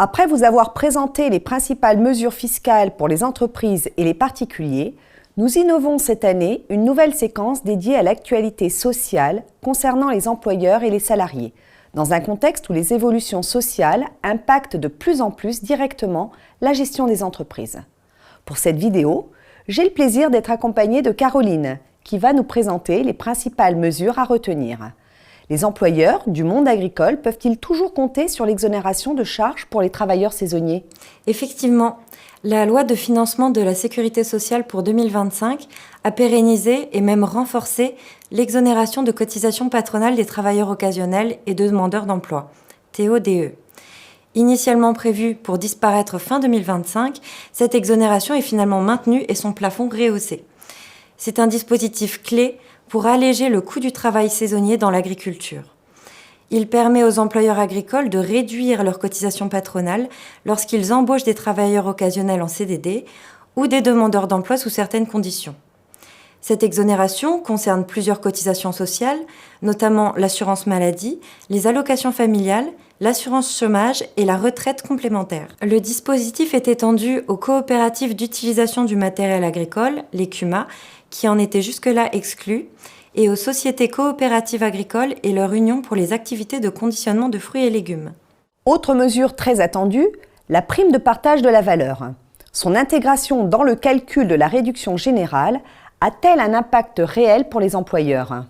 Après vous avoir présenté les principales mesures fiscales pour les entreprises et les particuliers, nous innovons cette année une nouvelle séquence dédiée à l'actualité sociale concernant les employeurs et les salariés, dans un contexte où les évolutions sociales impactent de plus en plus directement la gestion des entreprises. Pour cette vidéo, j'ai le plaisir d'être accompagnée de Caroline, qui va nous présenter les principales mesures à retenir. Les employeurs du monde agricole peuvent-ils toujours compter sur l'exonération de charges pour les travailleurs saisonniers ? Effectivement, la loi de financement de la sécurité sociale pour 2025 a pérennisé et même renforcé l'exonération de cotisations patronales des travailleurs occasionnels et de demandeurs d'emploi, TODE. Initialement prévue pour disparaître fin 2025, cette exonération est finalement maintenue et son plafond rehaussé. C'est un dispositif clé pour alléger le coût du travail saisonnier dans l'agriculture. Il permet aux employeurs agricoles de réduire leurs cotisations patronales lorsqu'ils embauchent des travailleurs occasionnels en CDD ou des demandeurs d'emploi sous certaines conditions. Cette exonération concerne plusieurs cotisations sociales, notamment l'assurance maladie, les allocations familiales, l'assurance chômage et la retraite complémentaire. Le dispositif est étendu aux coopératives d'utilisation du matériel agricole, les CUMA, qui en étaient jusque-là exclus, et aux sociétés coopératives agricoles et leur union pour les activités de conditionnement de fruits et légumes. Autre mesure très attendue, la prime de partage de la valeur. Son intégration dans le calcul de la réduction générale a-t-elle un impact réel pour les employeurs ?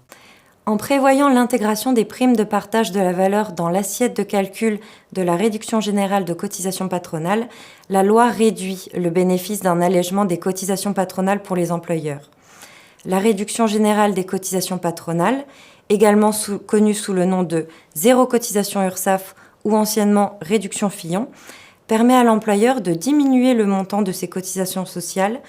En prévoyant l'intégration des primes de partage de la valeur dans l'assiette de calcul de la réduction générale de cotisations patronales, la loi réduit le bénéfice d'un allègement des cotisations patronales pour les employeurs. La réduction générale des cotisations patronales, également connue sous le nom de zéro cotisation URSSAF ou anciennement réduction Fillon, permet à l'employeur de diminuer le montant de ses cotisations sociales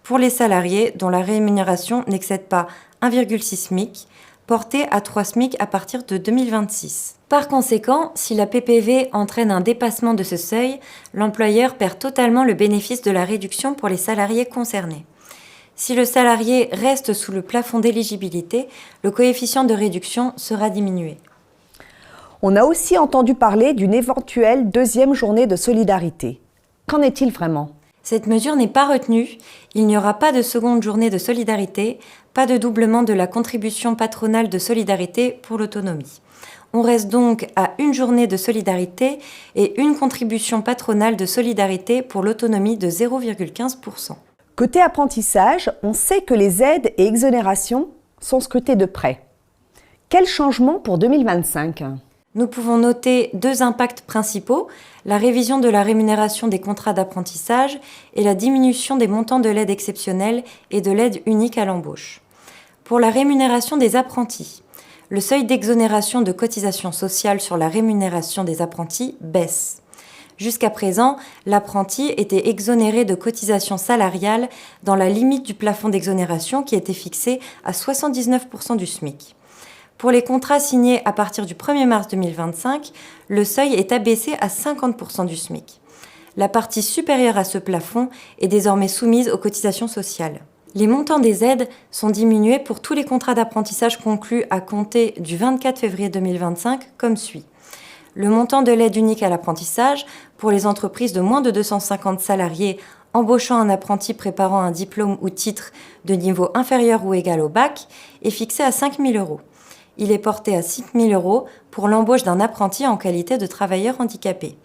pour les salariés dont la rémunération n'excède pas 1,6 SMIC, portée à 3 SMIC à partir de 2026. Par conséquent, si la PPV entraîne un dépassement de ce seuil, l'employeur perd totalement le bénéfice de la réduction pour les salariés concernés. Si le salarié reste sous le plafond d'éligibilité, le coefficient de réduction sera diminué. On a aussi entendu parler d'une éventuelle deuxième journée de solidarité. Qu'en est-il vraiment ? Cette mesure n'est pas retenue. Il n'y aura pas de seconde journée de solidarité, pas de doublement de la contribution patronale de solidarité pour l'autonomie. On reste donc à une journée de solidarité et une contribution patronale de solidarité pour l'autonomie de 0,15%. Côté apprentissage, on sait que les aides et exonérations sont scrutées de près. Quel changement pour 2025 ? Nous pouvons noter deux impacts principaux, la révision de la rémunération des contrats d'apprentissage et la diminution des montants de l'aide exceptionnelle et de l'aide unique à l'embauche. Pour la rémunération des apprentis, le seuil d'exonération de cotisation sociale sur la rémunération des apprentis baisse. Jusqu'à présent, l'apprenti était exonéré de cotisations salariales dans la limite du plafond d'exonération qui était fixé à 79% du SMIC. Pour les contrats signés à partir du 1er mars 2025, le seuil est abaissé à 50% du SMIC. La partie supérieure à ce plafond est désormais soumise aux cotisations sociales. Les montants des aides sont diminués pour tous les contrats d'apprentissage conclus à compter du 24 février 2025 comme suit. Le montant de l'aide unique à l'apprentissage pour les entreprises de moins de 250 salariés embauchant un apprenti préparant un diplôme ou titre de niveau inférieur ou égal au bac est fixé à 5 000 €. Il est porté à 6 000 € pour l'embauche d'un apprenti en qualité de travailleur handicapé.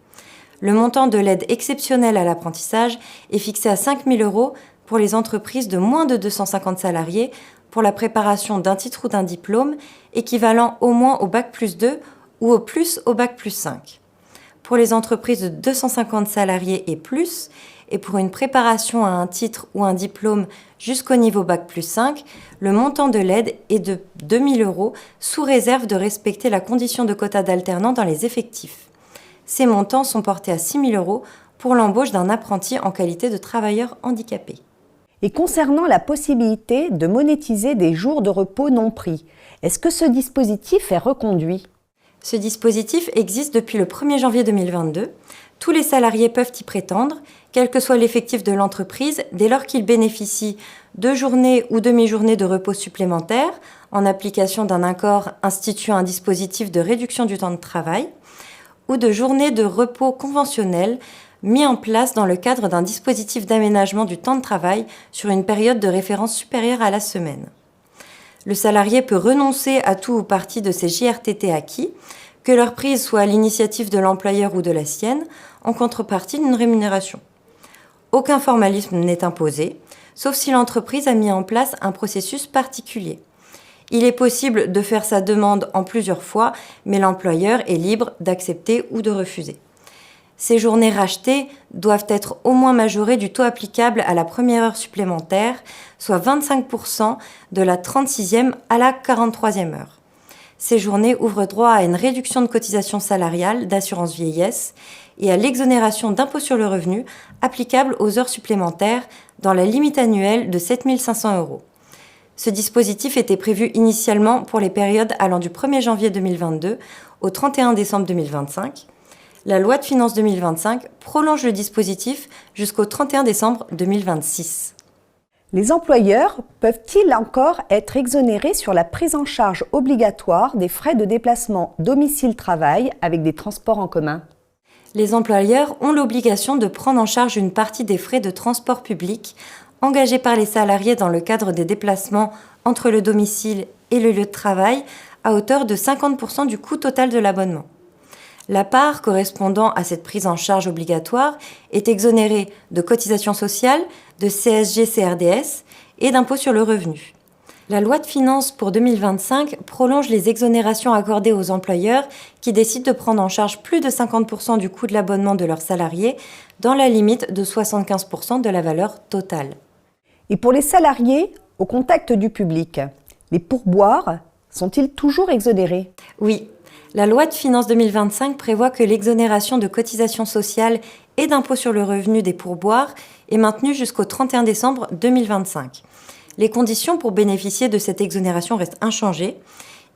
Le montant de l'aide exceptionnelle à l'apprentissage est fixé à 5 000 € pour les entreprises de moins de 250 salariés pour la préparation d'un titre ou d'un diplôme équivalent au moins au bac+2 ou au plus au bac+5. Pour les entreprises de 250 salariés et plus, et pour une préparation à un titre ou un diplôme jusqu'au niveau bac+5, le montant de l'aide est de 2 000 € sous réserve de respecter la condition de quota d'alternants dans les effectifs. Ces montants sont portés à 6 000 € pour l'embauche d'un apprenti en qualité de travailleur handicapé. Et concernant la possibilité de monétiser des jours de repos non pris, est-ce que ce dispositif est reconduit ? Ce dispositif existe depuis le 1er janvier 2022. Tous les salariés peuvent y prétendre, quel que soit l'effectif de l'entreprise, dès lors qu'ils bénéficient de journées ou demi-journées de repos supplémentaires, en application d'un accord instituant un dispositif de réduction du temps de travail, ou de journées de repos conventionnelles mis en place dans le cadre d'un dispositif d'aménagement du temps de travail sur une période de référence supérieure à la semaine. Le salarié peut renoncer à tout ou partie de ses JRTT acquis, que leur prise soit à l'initiative de l'employeur ou de la sienne, en contrepartie d'une rémunération. Aucun formalisme n'est imposé, sauf si l'entreprise a mis en place un processus particulier. Il est possible de faire sa demande en plusieurs fois, mais l'employeur est libre d'accepter ou de refuser. Ces journées rachetées doivent être au moins majorées du taux applicable à la première heure supplémentaire, soit 25% de la 36e à la 43e heure. Ces journées ouvrent droit à une réduction de cotisation salariale d'assurance vieillesse et à l'exonération d'impôt sur le revenu applicable aux heures supplémentaires dans la limite annuelle de 7 500 €. Ce dispositif était prévu initialement pour les périodes allant du 1er janvier 2022 au 31 décembre 2025. La loi de finances 2025 prolonge le dispositif jusqu'au 31 décembre 2026. Les employeurs peuvent-ils encore être exonérés sur la prise en charge obligatoire des frais de déplacement domicile-travail avec des transports en commun ? Les employeurs ont l'obligation de prendre en charge une partie des frais de transport public engagés par les salariés dans le cadre des déplacements entre le domicile et le lieu de travail à hauteur de 50% du coût total de l'abonnement. La part correspondant à cette prise en charge obligatoire est exonérée de cotisations sociales, de CSG-CRDS et d'impôt sur le revenu. La loi de finances pour 2025 prolonge les exonérations accordées aux employeurs qui décident de prendre en charge plus de 50% du coût de l'abonnement de leurs salariés dans la limite de 75% de la valeur totale. Et pour les salariés au contact du public, les pourboires sont-ils toujours exonérés ? Oui. La loi de finances 2025 prévoit que l'exonération de cotisations sociales et d'impôt sur le revenu des pourboires est maintenue jusqu'au 31 décembre 2025. Les conditions pour bénéficier de cette exonération restent inchangées.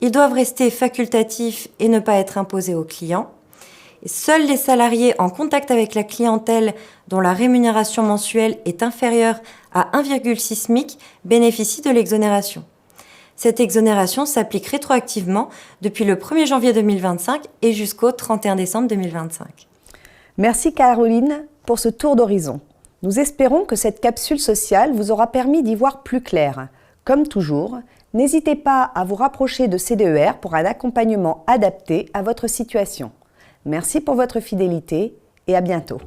Ils doivent rester facultatifs et ne pas être imposés aux clients. Seuls les salariés en contact avec la clientèle dont la rémunération mensuelle est inférieure à 1,6 SMIC bénéficient de l'exonération. Cette exonération s'applique rétroactivement depuis le 1er janvier 2025 et jusqu'au 31 décembre 2025. Merci Caroline pour ce tour d'horizon. Nous espérons que cette capsule sociale vous aura permis d'y voir plus clair. Comme toujours, n'hésitez pas à vous rapprocher de CDER pour un accompagnement adapté à votre situation. Merci pour votre fidélité et à bientôt.